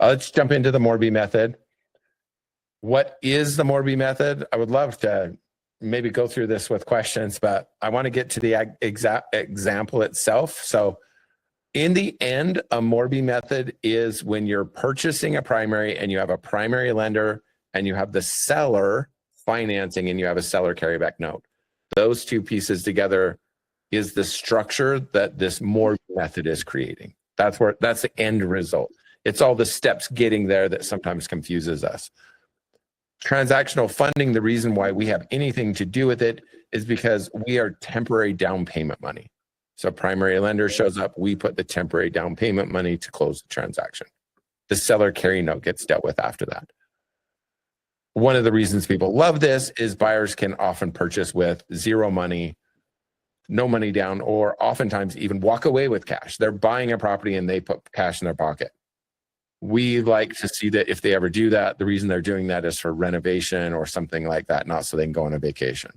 Let's jump into the Morby method. What is the Morby method? I would love to maybe go through this with questions, but I want to get to the exact example itself. So in the end, a Morby method is when you're purchasing a primary and you have a primary lender and you have the seller financing and you have a seller carryback note. Those two pieces together is the structure that this Morby method is creating. That's the end result. It's all the steps getting there that sometimes confuses us. Transactional funding, the reason why we have anything to do with it is because we are temporary down payment money. So primary lender shows up, we put the temporary down payment money to close the transaction. The seller carry note gets dealt with after that. One of the reasons people love this is buyers can often purchase with zero money, no money down, or oftentimes even walk away with cash. They're buying a property and they put cash in their pocket. We like to see that if they ever do that, the reason they're doing that is for renovation or something like that, not so they can go on a vacation.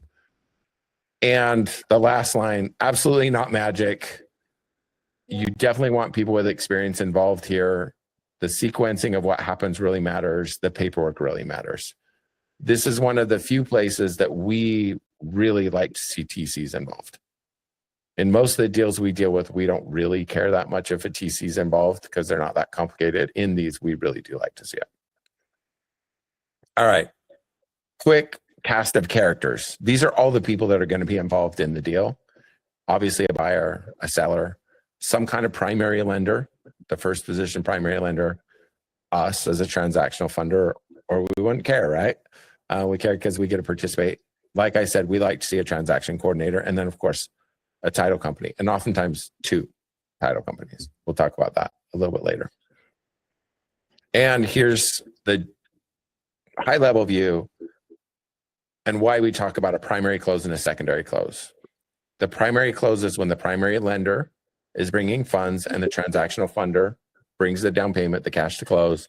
And the last line, absolutely not magic. You definitely want people with experience involved here. The sequencing of what happens really matters. The paperwork really matters. This is one of the few places that we really like to see TCs involved. In most of the deals we deal with, we don't really care that much if a TC is involved because they're not that complicated. In these, we really do like to see it. All right, quick cast of characters. These are all the people that are going to be involved in the deal. Obviously a buyer, a seller, some kind of primary lender, the first position primary lender, us as a transactional funder, or we wouldn't care, right? We care because we get to participate. Like I said, we like to see a transaction coordinator, and then of course, a title company, and oftentimes two title companies. We'll talk about that a little bit later. And here's the high level view and why we talk about a primary close and a secondary close. The primary close is when the primary lender is bringing funds and the transactional funder brings the down payment, the cash to close.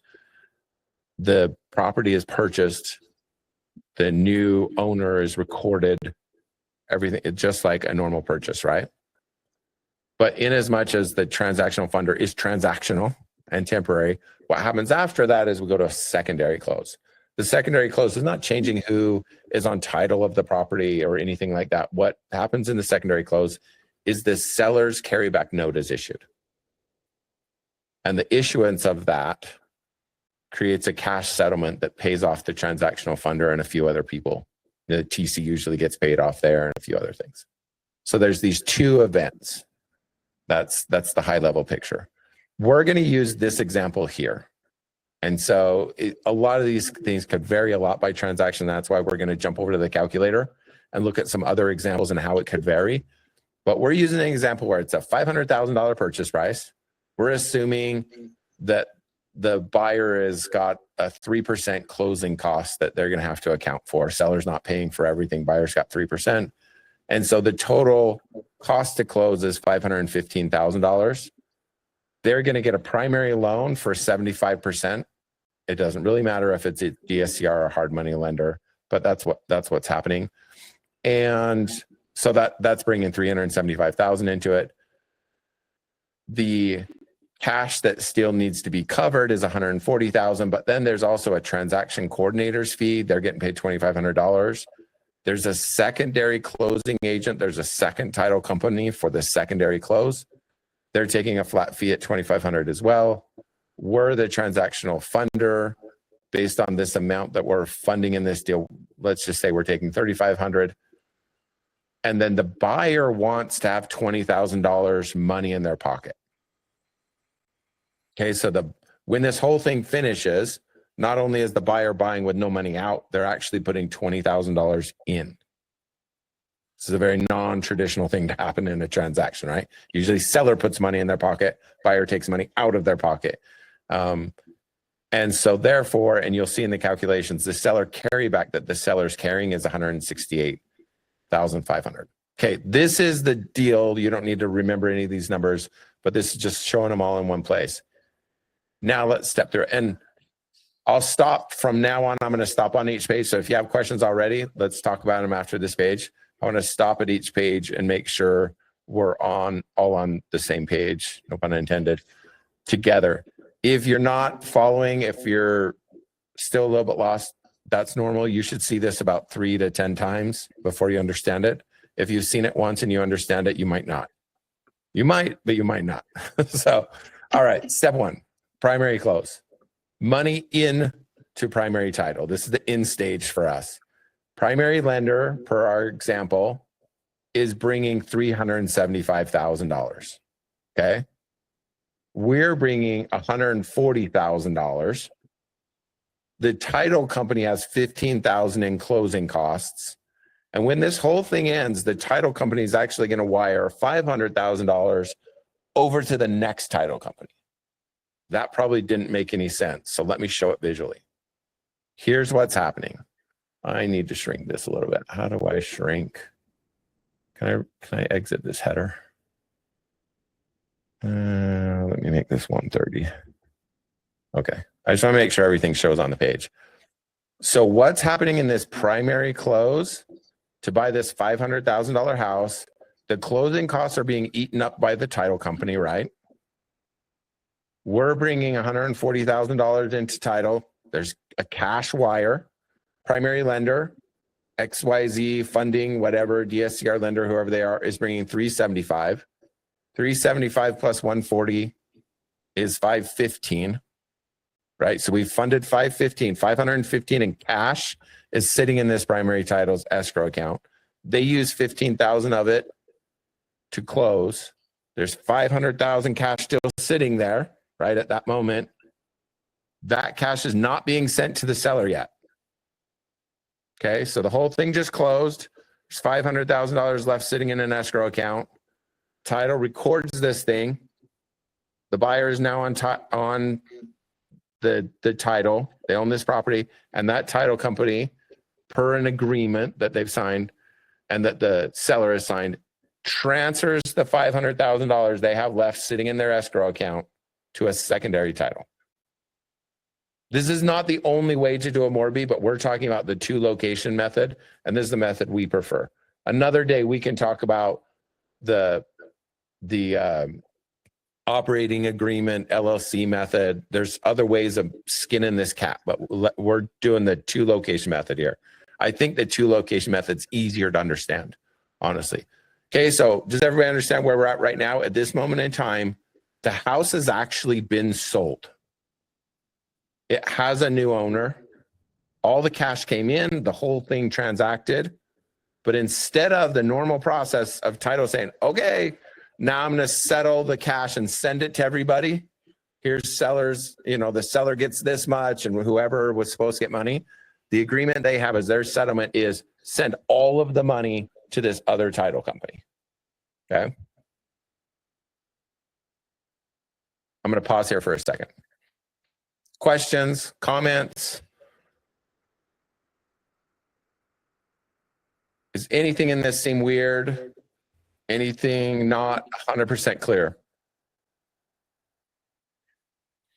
The property is purchased. The new owner is recorded. Everything, it's just like a normal purchase, right? But in as much as the transactional funder is transactional and temporary, what happens after that is we go to a secondary close. The secondary close is not changing who is on title of the property or anything like that. What happens in the secondary close is the seller's carryback note is issued. And the issuance of that creates a cash settlement that pays off the transactional funder and a few other people. The TC usually gets paid off there and a few other things. So there's these two events. That's the high level picture. We're going to use this example here. And so a lot of these things could vary a lot by transaction. That's why we're going to jump over to the calculator and look at some other examples and how it could vary. But we're using an example where it's a $500,000 purchase price. We're assuming that the buyer has got a 3% closing cost that they're going to have to account for. Seller's not paying for everything. Buyer's got 3%. And so the total cost to close is $515,000. They're going to get a primary loan for 75%. It doesn't really matter if it's a DSCR or a hard money lender, but that's what's happening. And so that's bringing 375,000 into it. The cash that still needs to be covered is 140,000, but then there's also a transaction coordinator's fee. They're getting paid $2,500. There's a secondary closing agent. There's a second title company for the secondary close. They're taking a flat fee at $2,500 as well. We're the transactional funder based on this amount that we're funding in this deal. Let's just say we're taking $3,500. And then the buyer wants to have $20,000 money in their pocket. Okay, so when this whole thing finishes, not only is the buyer buying with no money out, they're actually putting $20,000 in. This is a very non-traditional thing to happen in a transaction, right? Usually seller puts money in their pocket, buyer takes money out of their pocket. And so therefore, and you'll see in the calculations, the seller carryback that the seller's carrying is $168,500. Okay, this is the deal. You don't need to remember any of these numbers, but this is just showing them all in one place. Now let's step through it. And I'll stop from now on. I'm going to stop on each page. So if you have questions already, let's talk about them after this page. I want to stop at each page and make sure we're all on the same page, no pun intended, together. If you're not following, if you're still a little bit lost, that's normal. You should see this about 3 to 10 times before you understand it. If you've seen it once and you understand it, you might not. You might, but you might not. So, all right, step 1, primary close. Money in to primary title. This is the in stage for us. Primary lender, per our example, is bringing $375,000. Okay. We're bringing $140,000. The title company has $15,000 in closing costs. And when this whole thing ends, the title company is actually going to wire $500,000 over to the next title company. That probably didn't make any sense. So let me show it visually. Here's what's happening. I need to shrink this a little bit. How do I shrink? Can I exit this header? Let me make this 130. Okay. I just want to make sure everything shows on the page. So what's happening in this primary close to buy this $500,000 house? The closing costs are being eaten up by the title company, right? We're bringing $140,000 into title. There's a cash wire. Primary lender, XYZ funding, whatever, DSCR lender, whoever they are, is bringing $375. $375 plus 140 is $515, right? So we've funded $515. $515 in cash is sitting in this primary title's escrow account. They use $15,000 of it to close. There's $500,000 cash still sitting there, right, at that moment. That cash is not being sent to the seller yet. Okay, so the whole thing just closed. There's $500,000 left sitting in an escrow account. Title records this thing. The buyer is now on the title. They own this property, and that title company, per an agreement that they've signed and that the seller has signed, transfers the $500,000 they have left sitting in their escrow account to a secondary title. This is not the only way to do a Morby, but we're talking about the 2 location method, and this is the method we prefer. Another day we can talk about the operating agreement LLC method. There's other ways of skinning this cat, but we're doing the 2 location method here. I think the 2 location method's easier to understand, honestly. Okay, so does everybody understand where we're at right now? At this moment in time, the house has actually been sold. It has a new owner. All the cash came in, the whole thing transacted. But instead of the normal process of title saying, okay, now I'm going to settle the cash and send it to everybody. Here's sellers, the seller gets this much and whoever was supposed to get money. The agreement they have as their settlement is send all of the money to this other title company. Okay. I'm going to pause here for a second. Questions, comments? Is anything in this seem weird? Anything not 100% clear?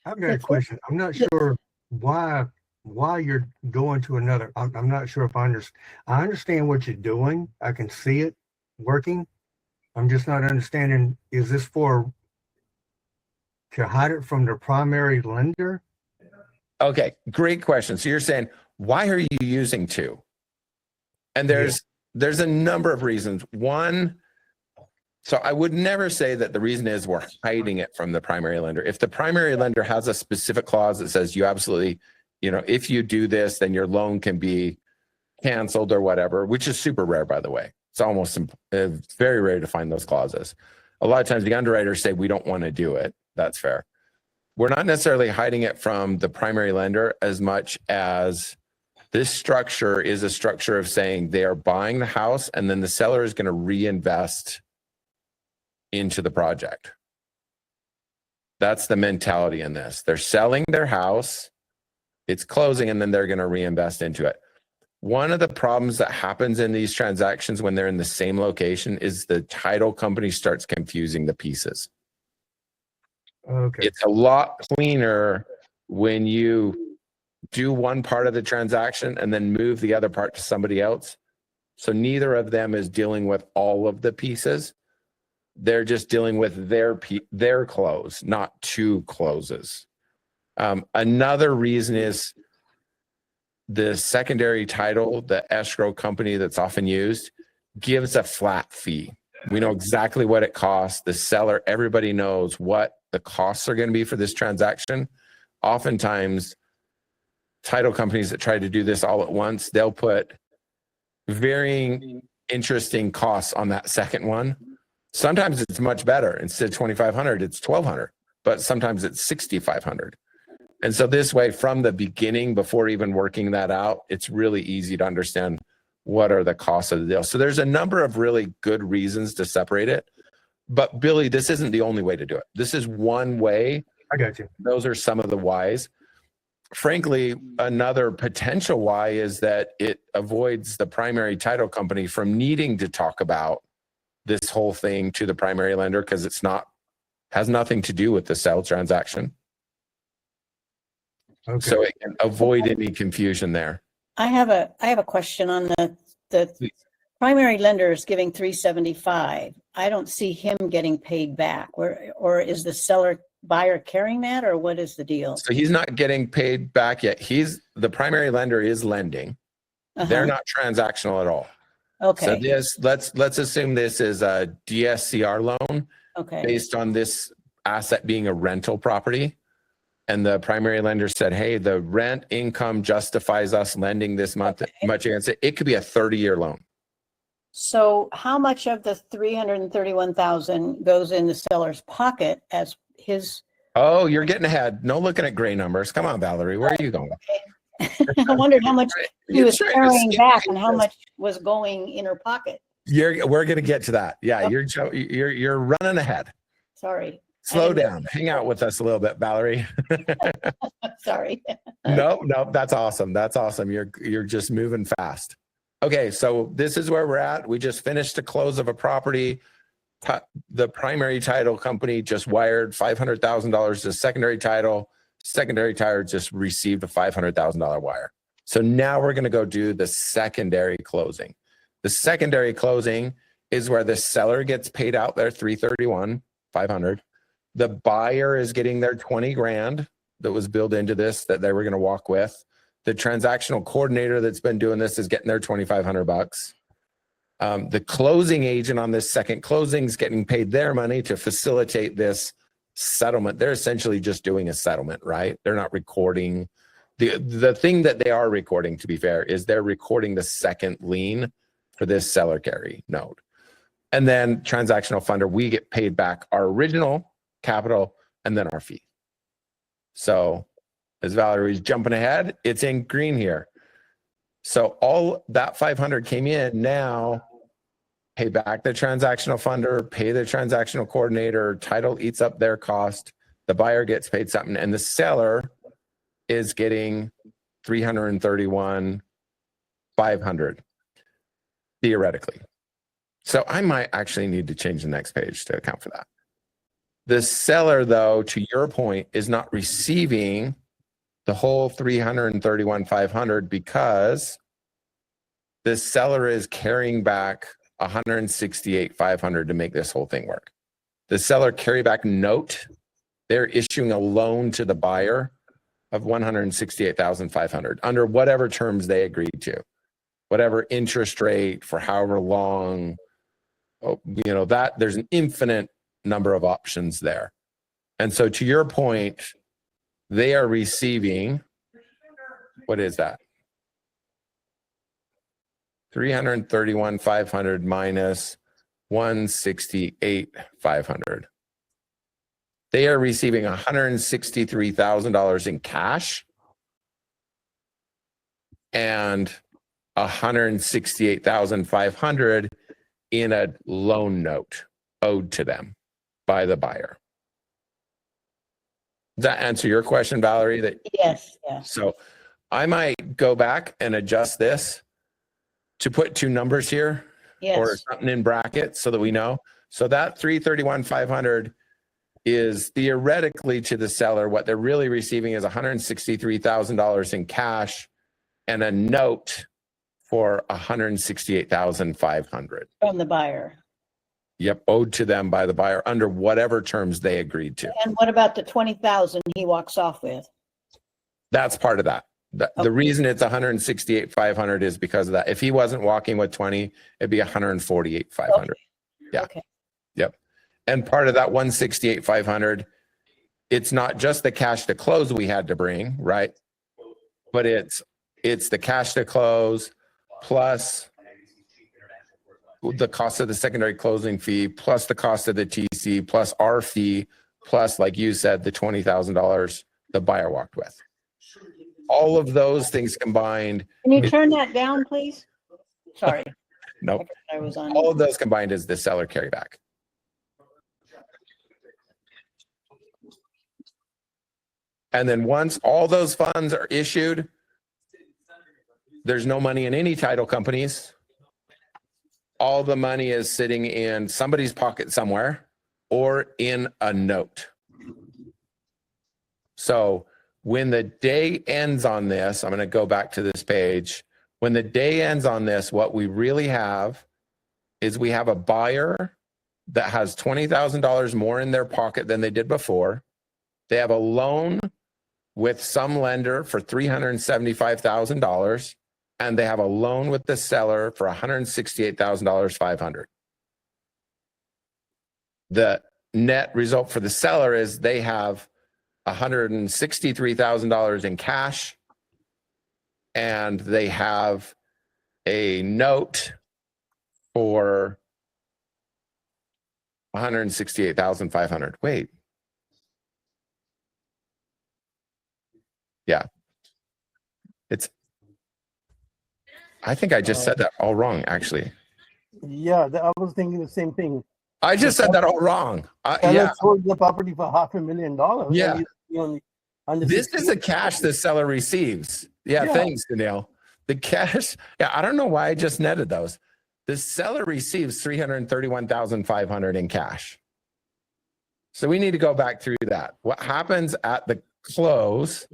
I've got a question. I'm not sure why you're going to another. I'm not sure if I understand what you're doing. I can see it working. I'm just not understanding. Is this to hide it from the primary lender? Okay, great question. So you're saying, why are you using 2? And there's a number of reasons. One, so I would never say that the reason is we're hiding it from the primary lender. If the primary lender has a specific clause that says you absolutely, if you do this, then your loan can be canceled or whatever, which is super rare, by the way. It's almost very rare to find those clauses. A lot of times the underwriters say we don't want to do it. That's fair. We're not necessarily hiding it from the primary lender as much as this structure is a structure of saying they are buying the house and then the seller is going to reinvest into the project. That's the mentality in this. They're selling their house, it's closing, and then they're going to reinvest into it. One of the problems that happens in these transactions when they're in the same location is the title company starts confusing the pieces. Okay. It's a lot cleaner when you do one part of the transaction and then move the other part to somebody else. So neither of them is dealing with all of the pieces. They're just dealing with their close, not 2 closes. Another reason is the secondary title, the escrow company that's often used, gives a flat fee. We know exactly what it costs. The seller, everybody knows what the costs are going to be for this transaction. Oftentimes, title companies that try to do this all at once, they'll put varying interesting costs on that second one. Sometimes it's much better. Instead of $2,500, it's $1,200, but sometimes it's $6,500. And so this way, from the beginning, before even working that out, it's really easy to understand what are the costs of the deal. So there's a number of really good reasons to separate it. But Billy, this isn't the only way to do it. This is one way. I got you. Those are some of the whys. Frankly, another potential why is that it avoids the primary title company from needing to talk about this whole thing to the primary lender because it's not, has nothing to do with the sale transaction. Okay. So it can avoid any confusion there. I have a question on the primary lender is giving $375. I don't see him getting paid back. Or is the buyer carrying that, or what is the deal? So he's not getting paid back yet. The primary lender is lending. They're not transactional at all. Okay. So this, let's assume this is a DSCR loan based on this asset being a rental property. And the primary lender said, hey, the rent income justifies us lending this much against it. It could be a 30-year loan. So how much of the $331,000 goes in the seller's pocket as his? Oh, you're getting ahead. No looking at gray numbers. Come on, Valerie. Where are you going? I wondered how much he was carrying back and how much was going in her pocket. We're going to get to that. Yeah, you're running ahead. Sorry. Slow down. Hang out with us a little bit, Valerie. Sorry. No, that's awesome. That's awesome. You're just moving fast. Okay, so this is where we're at. We just finished the close of a property. The primary title company just wired $500,000 to secondary title. Secondary title just received a $500,000 wire. So now we're going to go do the secondary closing. The secondary closing is where the seller gets paid out their $331,500. The buyer is getting their 20 grand that was built into this that they were going to walk with. The transactional coordinator that's been doing this is getting their $2,500. The closing agent on this second closing is getting paid their money to facilitate this settlement. They're essentially just doing a settlement, right? They're not recording. The thing that they are recording, to be fair, is they're recording the second lien for this seller carry note. And then transactional funder, we get paid back our original capital and then our fee. So as Valerie's jumping ahead, it's in green here. So all that 500 came in. Now pay back the transactional funder, pay the transactional coordinator, title eats up their cost, the buyer gets paid something, and the seller is getting $331,500 theoretically. So I might actually need to change the next page to account for that. The seller, though, to your point, is not receiving the whole $331,500 because the seller is carrying back $168,500 to make this whole thing work. The seller carryback note, they're issuing a loan to the buyer of $168,500 under whatever terms they agreed to, whatever interest rate for however long. That there's an infinite number of options there. And so to your point, they are receiving, what is that? $331,500 minus $168,500. They are receiving $163,000 in cash and $168,500 in a loan note owed to them by the buyer. Does that answer your question, Valerie? Yes. Yeah. So I might go back and adjust this to put two numbers here or something in brackets so that we know. So that $331,500 is theoretically to the seller. What they're really receiving is $163,000 in cash and a note for $168,500 from the buyer. Yep, owed to them by the buyer under whatever terms they agreed to. And what about the $20,000 he walks off with? That's part of that. The reason it's 168,500 is because of that. If he wasn't walking with 20, it'd be 148,500. Okay. Yeah. Okay. Yep. And part of that 168,500, it's not just the cash to close we had to bring, right? But it's the cash to close plus the cost of the secondary closing fee, plus the cost of the TC, plus our fee, plus, like you said, the $20,000 the buyer walked with. All of those things combined. Can you turn that down, please? Sorry. Nope. I was on. All of those combined is the seller carryback. And then once all those funds are issued, there's no money in any title companies. All the money is sitting in somebody's pocket somewhere or in a note. So when the day ends on this, I'm going to go back to this page. When the day ends on this, what we really have is we have a buyer that has $20,000 more in their pocket than they did before. They have a loan with some lender for $375,000, and they have a loan with the seller for $168,500. The net result for the seller is they have $163,000 in cash, and they have a note for $168,500. Wait. Yeah. I think I just said that all wrong, actually. Yeah, I was thinking the same thing. I just said that all wrong. Yeah, sold the property for $500,000. Yeah. And This is the cash the seller receives. Yeah. Thanks, Danielle. The cash. Yeah, I don't know why I just netted those. The seller receives $331,500 in cash. So we need to go back through that. What happens at the close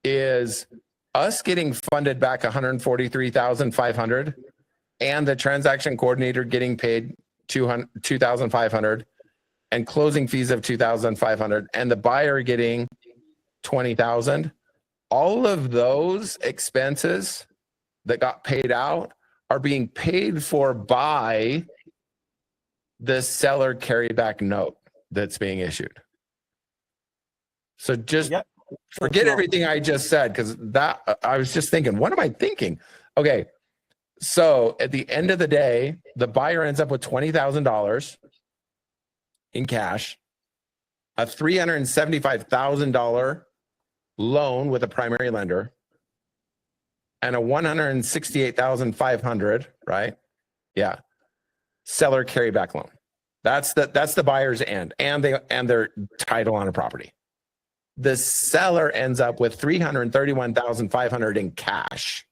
is us getting funded back $143,500 and the transaction coordinator getting paid $2,500 and closing fees of $2,500 and the buyer getting $20,000. All of those expenses that got paid out are being paid for by the seller carryback note that's being issued. So just forget everything I just said, because that I was just thinking, what am I thinking? Okay. So at the end of the day, the buyer ends up with $20,000 in cash, a $375,000 loan with a primary lender, and a $168,500, right? Yeah. Seller carryback loan. That's the buyer's end, and their title on a property. The seller ends up with $331,500 in cash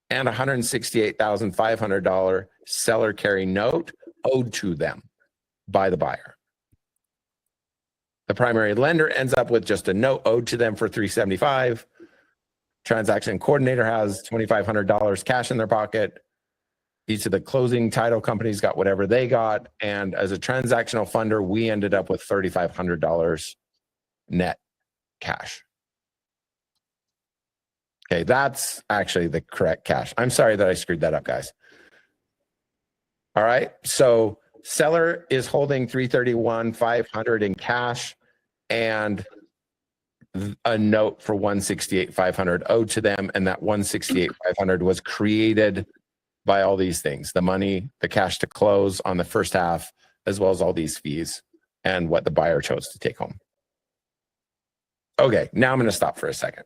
and $168,500 seller carry note owed to them by the buyer. The primary lender ends up with just a note owed to them for $375,000. Transaction coordinator has $2,500 cash in their pocket. Each of the closing title companies got whatever they got. And as a transactional funder, we ended up with $3,500 net cash. Okay, that's actually the correct cash. I'm sorry that I screwed that up, guys. All right, so seller is holding $331,500 in cash and a note for $168,500 owed to them, and that $168,500 was created by all these things: the money, the cash to close on the first half, as well as all these fees and what the buyer chose to take home. Okay, now I'm going to stop for a second,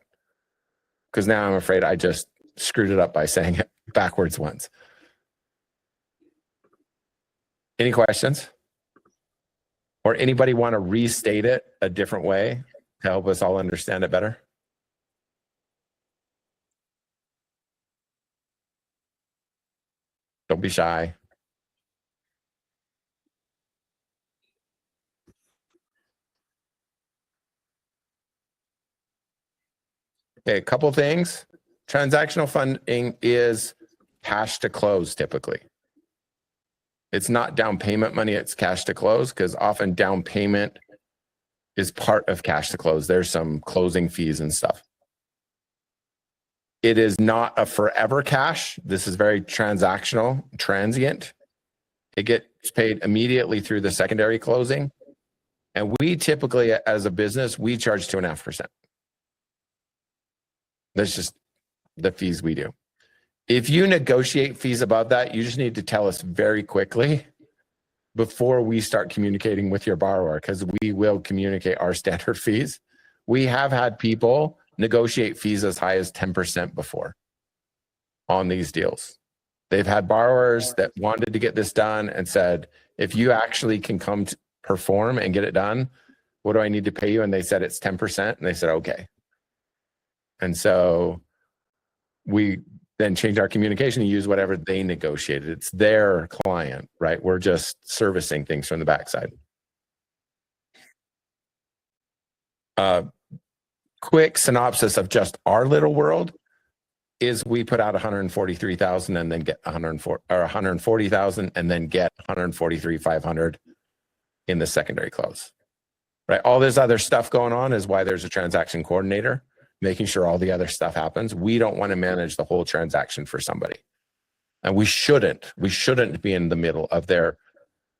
because now I'm afraid I just screwed it up by saying it backwards once. Any questions? Or anybody want to restate it a different way to help us all understand it better? Don't be shy. Okay, a couple things. Transactional funding is cash to close typically. It's not down payment money, it's cash to close, because often down payment is part of cash to close. There's some closing fees and stuff. It is not a forever cash. This is very transactional, transient. It gets paid immediately through the secondary closing. And we typically, as a business, we charge 2.5%. That's just the fees we do. If you negotiate fees above that, you just need to tell us very quickly before we start communicating with your borrower, because we will communicate our standard fees. We have had people negotiate fees as high as 10% before on these deals. They've had borrowers that wanted to get this done and said, if you actually can come to perform and get it done, what do I need to pay you? And they said it's 10%. And they said, okay. And so we then change our communication and use whatever they negotiated. It's their client, right? We're just servicing things from the backside. Quick synopsis of just our little world is we put out 143,000 and then get 140,000 and then get 143,500 in the secondary close, right? All this other stuff going on is why there's a transaction coordinator, making sure all the other stuff happens. We don't want to manage the whole transaction for somebody. And we shouldn't be in the middle of their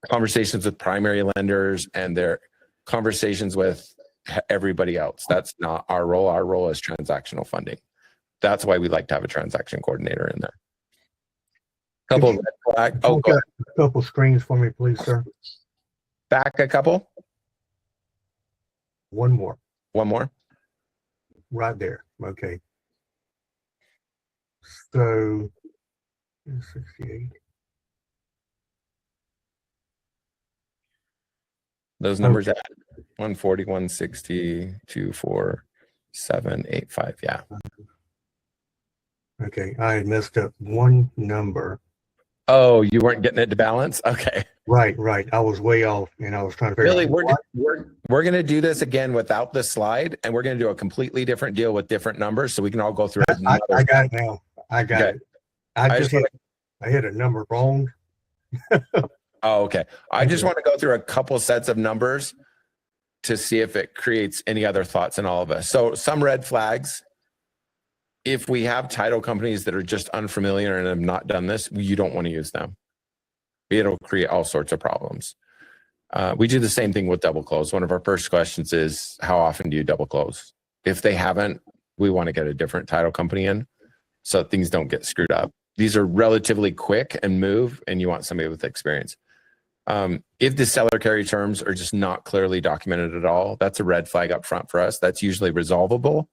conversations with primary lenders and their conversations with everybody else. That's not our role. Our role is transactional funding. That's why we like to have a transaction coordinator in there. Couple of red flag. Oh, go ahead. A couple screens for me, please, sir. Back a couple. One more. One more. Right there. Okay. So 68. Those numbers at 140, 160, 24785. Yeah. Okay. I had messed up one number. Oh, you weren't getting it to balance? Okay. Right. I was way off and I was trying to figure Really, out we're going to do this again without the slide, and we're going to do a completely different deal with different numbers so we can all go through it. I got it now. I got it. I hit a number wrong. Oh, okay. I just want to go through a couple sets of numbers to see if it creates any other thoughts in all of us. So some red flags. If we have title companies that are just unfamiliar and have not done this, you don't want to use them. It'll create all sorts of problems. We do the same thing with double close. One of our first questions is, how often do you double close? If they haven't, we want to get a different title company in so things don't get screwed up. These are relatively quick and move, and you want somebody with experience. If the seller carry terms are just not clearly documented at all, that's a red flag up front for us. That's usually resolvable,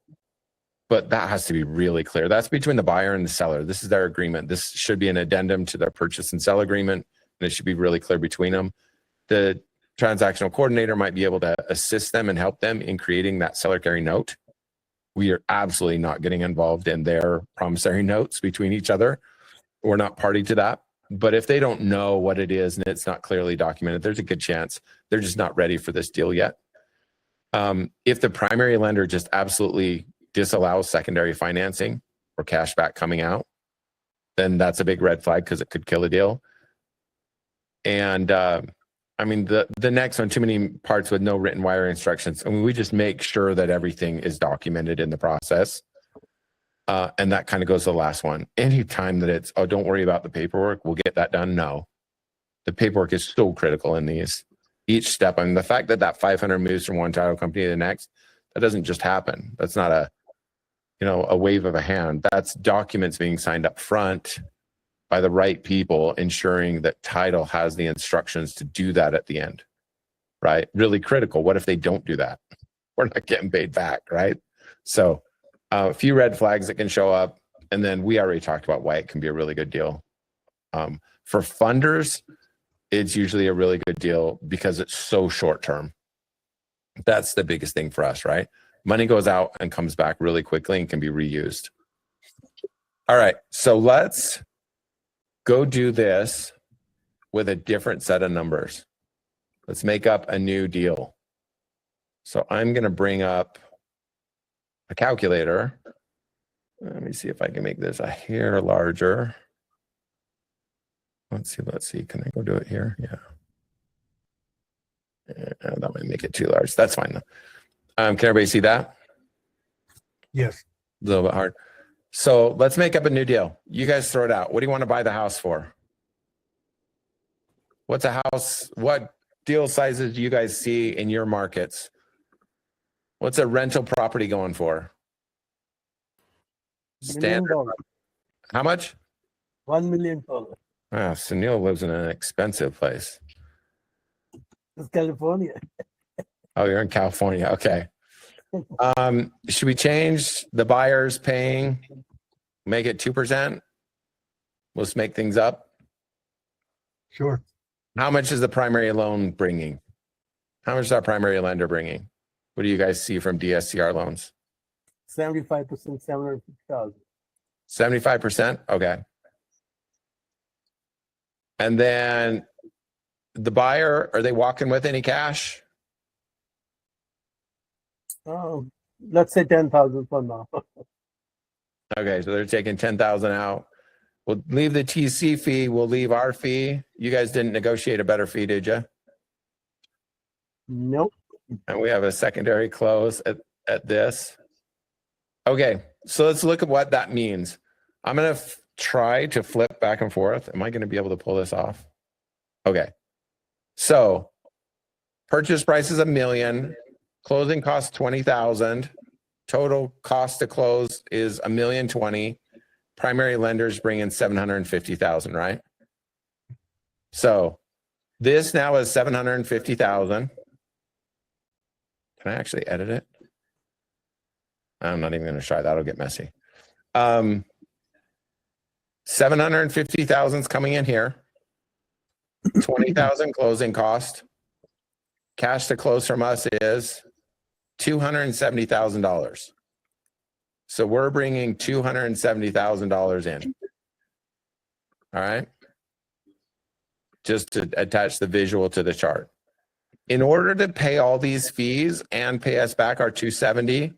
but that has to be really clear. That's between the buyer and the seller. This is their agreement. This should be an addendum to their purchase and sell agreement, and it should be really clear between them. The transactional coordinator might be able to assist them and help them in creating that seller carry note. We are absolutely not getting involved in their promissory notes between each other. We're not party to that. But if they don't know what it is and it's not clearly documented, there's a good chance they're just not ready for this deal yet. If the primary lender just absolutely disallows secondary financing or cash back coming out, then that's a big red flag because it could kill a deal. And I mean, the next one, too many parts with no written wire instructions. I mean, we just make sure that everything is documented in the process. And that kind of goes to the last one. Anytime that it's, oh, don't worry about the paperwork, we'll get that done. No, the paperwork is so critical in these. Each step, I mean, the fact that that 500 moves from one title company to the next, that doesn't just happen. That's not a wave of a hand. That's documents being signed up front by the right people, ensuring that title has the instructions to do that at the end, right? Really critical. What if they don't do that? We're not getting paid back, right? So a few red flags that can show up. And then we already talked about why it can be a really good deal. For funders, it's usually a really good deal because it's so short term. That's the biggest thing for us, right? Money goes out and comes back really quickly and can be reused. All right, so let's go do this with a different set of numbers. Let's make up a new deal. So I'm going to bring up a calculator. Let me see if I can make this a hair larger. Let's see. Can I go do it here? Yeah. That might make it too large. That's fine though. Can everybody see that? Yes. A little bit hard. So let's make up a new deal. You guys throw it out. What do you want to buy the house for? What's a house? What deal sizes do you guys see in your markets? What's a rental property going for? $1 Standard. million. How much? $1 million. Ah, Sunil lives in an expensive place. It's California. Oh, you're in California. Okay. Should we change the buyers paying, make it 2%? Let's make things up. Sure. How much is the primary loan bringing? How much is our primary lender bringing? What do you guys see from DSCR loans? 75%, 750,000. 75%? Okay. And then the buyer, are they walking with any cash? Let's say 10,000 for now. Okay, so they're taking 10,000 out. We'll leave the TC fee. We'll leave our fee. You guys didn't negotiate a better fee, did you? Nope. And we have a secondary close at this. Okay, so let's look at what that means. I'm going to try to flip back and forth. Am I going to be able to pull this off? Okay. So purchase price is $1 million. Closing cost 20,000. Total cost to close is $1,020,000. Primary lenders bring in 750,000, right? So this now is 750,000. Can I actually edit it? I'm not even going to try. That'll get messy. 750,000 is coming in here. 20,000 closing cost. Cash to close from us is $270,000. So we're bringing $270,000 in. All right. Just to attach the visual to the chart. In order to pay all these fees and pay us back our 270,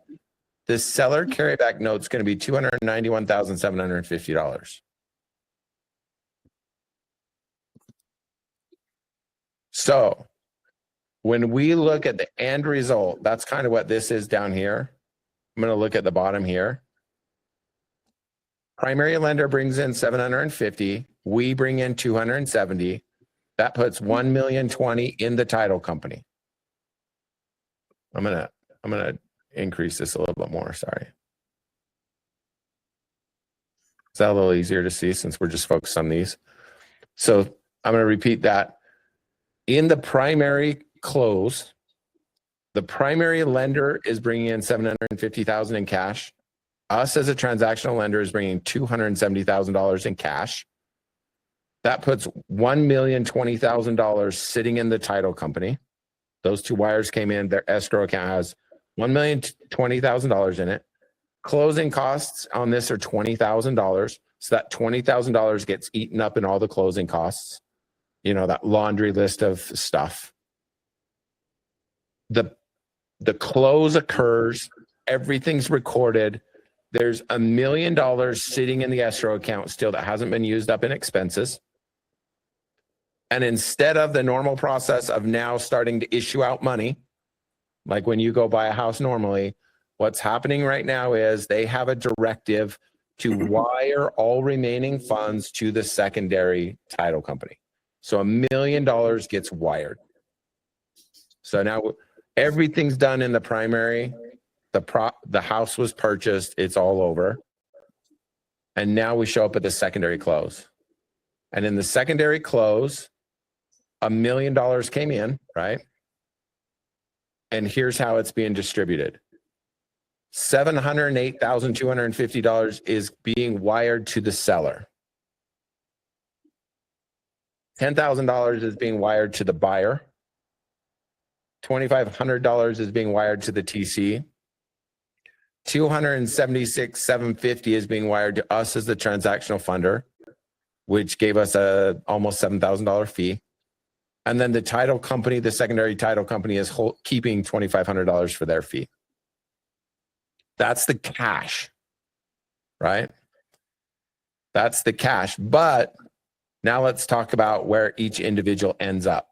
the seller carryback note is going to be $291,750. So when we look at the end result, that's kind of what this is down here. I'm going to look at the bottom here. Primary lender brings in 750. We bring in 270. That puts 1,020,000 in the title company. I'm gonna increase this a little bit more. Sorry. Is that a little easier to see since we're just focused on these? So I'm going to repeat that. In the primary close, the primary lender is bringing in 750,000 in cash. Us as a transactional lender is bringing $270,000 in cash. That puts $1,020,000 sitting in the title company. Those two wires came in. Their escrow account has $1,020,000 in it. Closing costs on this are $20,000. So that $20,000 gets eaten up in all the closing costs. You know, that laundry list of stuff. The close occurs. Everything's recorded. There's $1 million sitting in the escrow account still that hasn't been used up in expenses. And instead of the normal process of now starting to issue out money, like when you go buy a house normally, what's happening right now is they have a directive to wire all remaining funds to the secondary title company. So $1 million gets wired. So now everything's done in the primary. The house was purchased. It's all over. And now we show up at the secondary close. And in the secondary close, $1 million came in, right? And here's how it's being distributed. $708,250 is being wired to the seller. $10,000 is being wired to the buyer. $2,500 is being wired to the TC. $276,750 is being wired to us as the transactional funder, which gave us a almost $7,000 fee. And then the title company, the secondary title company, is keeping $2,500 for their fee. That's the cash, right? That's the cash. But now let's talk about where each individual ends up.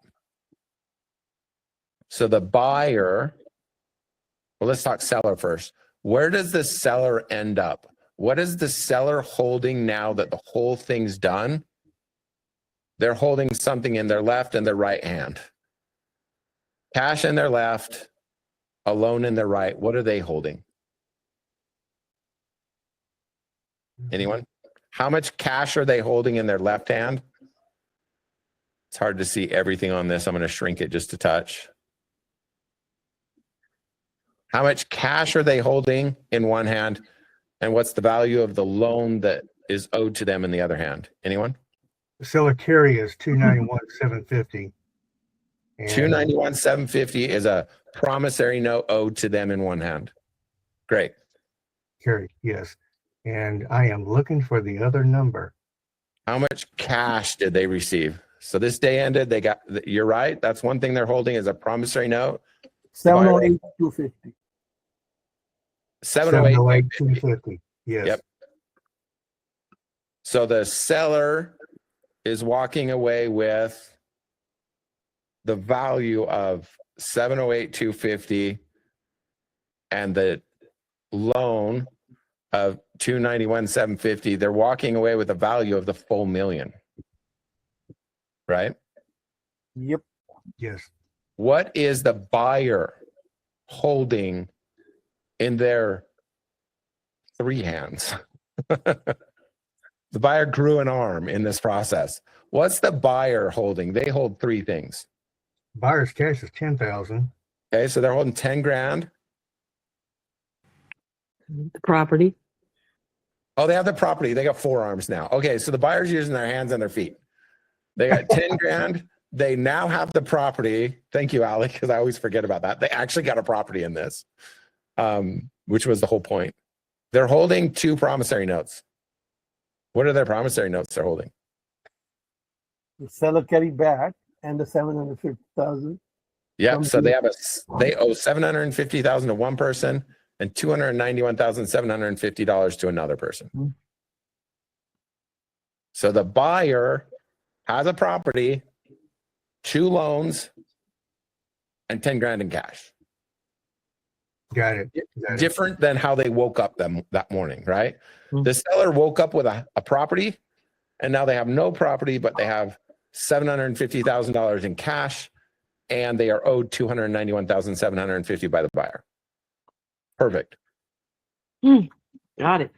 So the buyer, well, let's talk seller first. Where does the seller end up? What is the seller holding now that the whole thing's done? They're holding something in their left and their right hand. Cash in their left, a loan in their right. What are they holding? Anyone? How much cash are they holding in their left hand? It's hard to see everything on this. I'm going to shrink it just a touch. How much cash are they holding in one hand? And what's the value of the loan that is owed to them in the other hand? Anyone? The seller carry is 291,750. And 291,750 is a promissory note owed to them in one hand. Great. carry, yes. And I am looking for the other number. How much cash did they receive? So this day ended, they got, you're right. That's one thing they're holding is a promissory note. 708,250. 708. 250. Yes. Yep. So the seller is walking away with the value of 708,250 and the loan of 291,750. They're walking away with the value of the full million. Right? Yep. Yes. What is the buyer holding in their three hands? The buyer grew an arm in this process. What's the buyer holding? They hold three things. Buyer's cash is 10,000. Okay, so they're holding 10 grand. The property. Oh, they have the property. They got four arms now. Okay, so the buyer's using their hands and their feet. They got 10 grand. They now have the property. Thank you, Alec, because I always forget about that. They actually got a property in this, which was the whole point. They're holding two promissory notes. What are their promissory notes they're holding? The seller carry back and the 750,000. Yep. So they owe 750,000 to one person and $291,750 to another person. Mm-hmm. So the buyer has a property, two loans, and 10 grand in cash. Got it. Got it. Different than how they woke up that morning, right? Hmm. The seller woke up with a property, and now they have no property, but they have $750,000 in cash, and they are owed $291,750 by the buyer. Perfect. Got it.